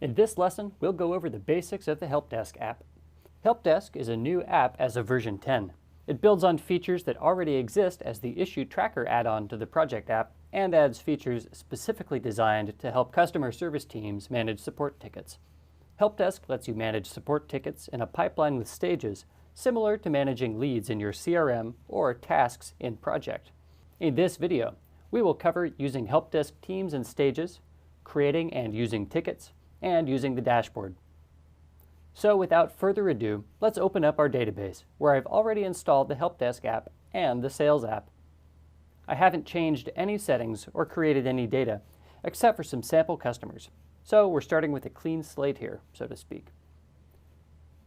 In this lesson, we'll go over the basics of the helpdesk app. Helpdesk is a new app as of version 10. It builds on features that already exist as the Issue Tracker add-on to the project app and adds features specifically designed to help customer service teams manage support tickets. Helpdesk lets you manage support tickets in a pipeline with stages, similar to managing leads in your CRM or tasks in Project. In this video, we will cover using helpdesk teams and stages, creating and using tickets, and using the dashboard. So without further ado, let's open up our database, where I've already installed the helpdesk app and the sales app. I haven't changed any settings or created any data, except for some sample customers. So we're starting with a clean slate here, so to speak.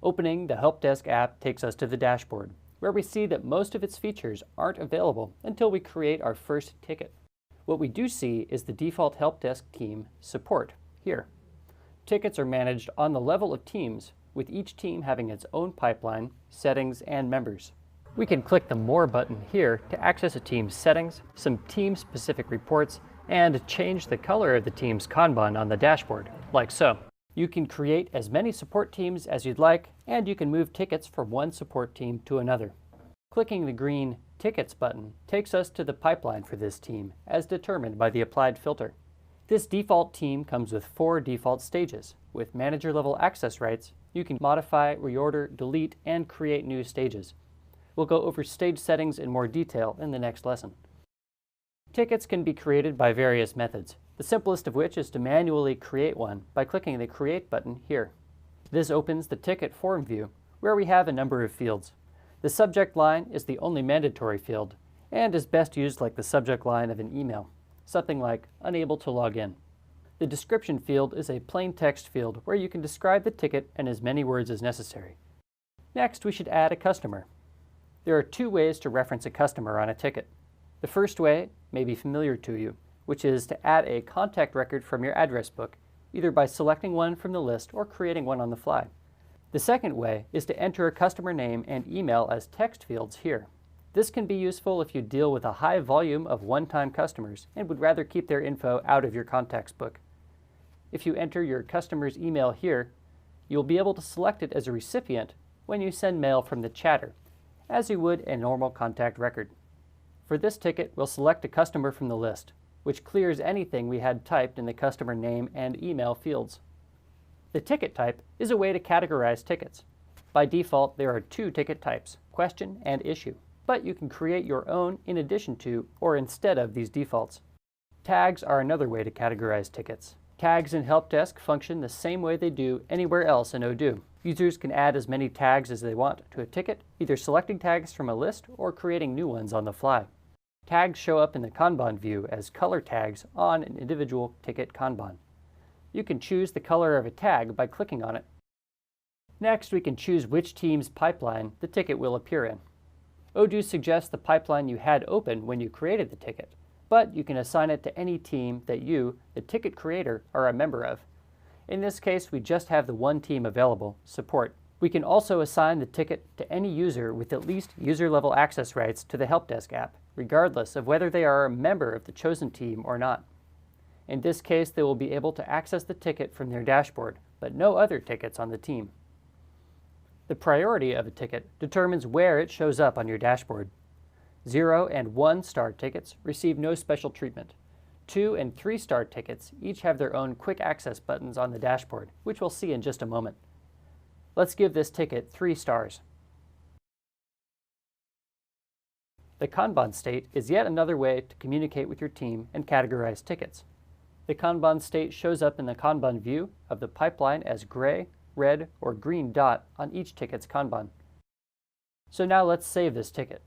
Opening the helpdesk app takes us to the dashboard, where we see that most of its features aren't available until we create our first ticket. What we do see is the default helpdesk team support here. Tickets are managed on the level of teams, with each team having its own pipeline, settings, and members. We can click the More button here to access a team's settings, some team-specific reports, and change the color of the team's Kanban on the dashboard, like so. You can create as many support teams as you'd like, and you can move tickets from one support team to another. Clicking the green Tickets button takes us to the pipeline for this team, as determined by the applied filter. This default team comes with 4 default stages. With manager-level access rights, you can modify, reorder, delete, and create new stages. We'll go over stage settings in more detail in the next lesson. Tickets can be created by various methods, the simplest of which is to manually create one by clicking the Create button here. This opens the ticket form view, where we have a number of fields. The subject line is the only mandatory field, and is best used like the subject line of an email, something like unable to log in. The description field is a plain text field where you can describe the ticket in as many words as necessary. Next, we should add a customer. There are 2 ways to reference a customer on a ticket. The first way may be familiar to you, which is to add a contact record from your address book, either by selecting one from the list or creating one on the fly. The second way is to enter a customer name and email as text fields here. This can be useful if you deal with a high volume of one-time customers and would rather keep their info out of your contacts book. If you enter your customer's email here, you'll be able to select it as a recipient when you send mail from the chatter, as you would a normal contact record. For this ticket, we'll select a customer from the list, which clears anything we had typed in the customer name and email fields. The ticket type is a way to categorize tickets. By default, there are 2 ticket types, question and issue, but you can create your own in addition to or instead of these defaults. Tags are another way to categorize tickets. Tags in helpdesk function the same way they do anywhere else in Odoo. Users can add as many tags as they want to a ticket, either selecting tags from a list or creating new ones on the fly. Tags show up in the Kanban view as color tags on an individual ticket Kanban. You can choose the color of a tag by clicking on it. Next, we can choose which team's pipeline the ticket will appear in. Odoo suggests the pipeline you had open when you created the ticket, but you can assign it to any team that you, the ticket creator, are a member of. In this case, we just have the one team available, support. We can also assign the ticket to any user with at least user-level access rights to the helpdesk app, regardless of whether they are a member of the chosen team or not. In this case, they will be able to access the ticket from their dashboard, but no other tickets on the team. The priority of a ticket determines where it shows up on your dashboard. 0 and 1-star tickets receive no special treatment. 2 and 3-star tickets each have their own quick access buttons on the dashboard, which we'll see in just a moment. Let's give this ticket 3 stars. The Kanban state is yet another way to communicate with your team and categorize tickets. The Kanban state shows up in the Kanban view of the pipeline as gray, red, or green dot on each ticket's Kanban. So now let's save this ticket.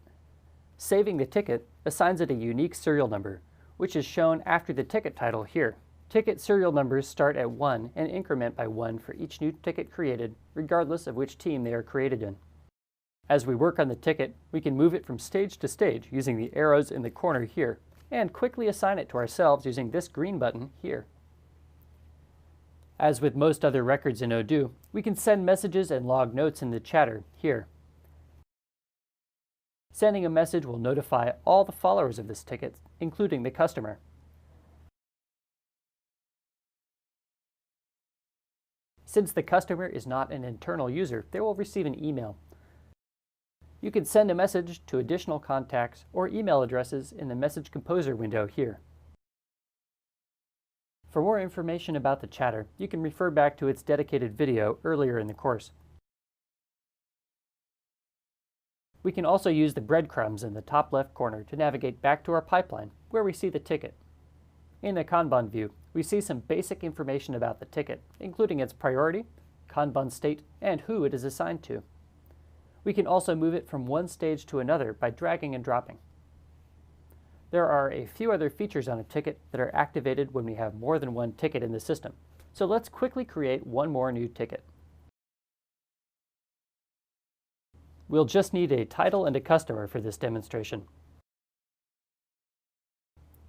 Saving the ticket assigns it a unique serial number, which is shown after the ticket title here. Ticket serial numbers start at 1 and increment by 1 for each new ticket created, regardless of which team they are created in. As we work on the ticket, we can move it from stage to stage using the arrows in the corner here, and quickly assign it to ourselves using this green button here. As with most other records in Odoo, we can send messages and log notes in the chatter here. Sending a message will notify all the followers of this ticket, including the customer. Since the customer is not an internal user, they will receive an email. You can send a message to additional contacts or email addresses in the Message Composer window here. For more information about the chatter, you can refer back to its dedicated video earlier in the course. We can also use the breadcrumbs in the top left corner to navigate back to our pipeline, where we see the ticket. In the Kanban view, we see some basic information about the ticket, including its priority, Kanban state, and who it is assigned to. We can also move it from one stage to another by dragging and dropping. There are a few other features on a ticket that are activated when we have more than one ticket in the system, so let's quickly create one more new ticket. We'll just need a title and a customer for this demonstration.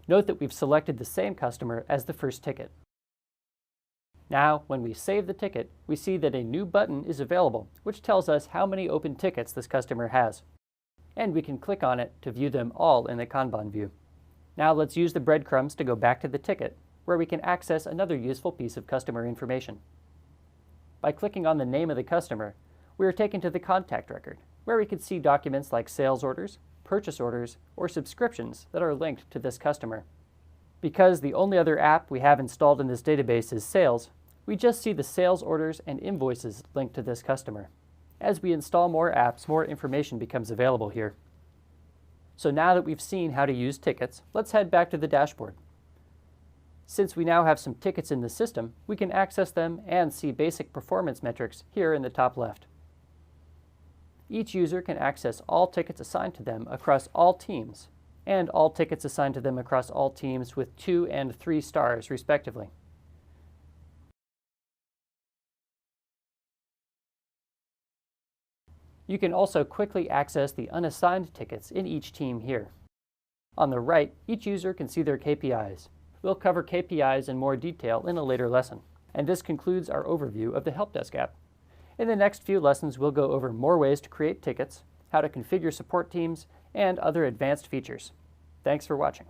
Note that we've selected the same customer as the first ticket. Now, when we save the ticket, we see that a new button is available, which tells us how many open tickets this customer has. And we can click on it to view them all in the Kanban view. Now let's use the breadcrumbs to go back to the ticket, where we can access another useful piece of customer information. By clicking on the name of the customer, we are taken to the contact record, where we can see documents like sales orders, purchase orders, or subscriptions that are linked to this customer. Because the only other app we have installed in this database is Sales, we just see the sales orders and invoices linked to this customer. As we install more apps, more information becomes available here. So now that we've seen how to use tickets, let's head back to the dashboard. Since we now have some tickets in the system, we can access them and see basic performance metrics here in the top left. Each user can access all tickets assigned to them across all teams, and all tickets assigned to them across all teams with 2 and 3 stars, respectively. You can also quickly access the unassigned tickets in each team here. On the right, each user can see their KPIs. We'll cover KPIs in more detail in a later lesson. And this concludes our overview of the helpdesk app. In the next few lessons, we'll go over more ways to create tickets, how to configure support teams, and other advanced features. Thanks for watching.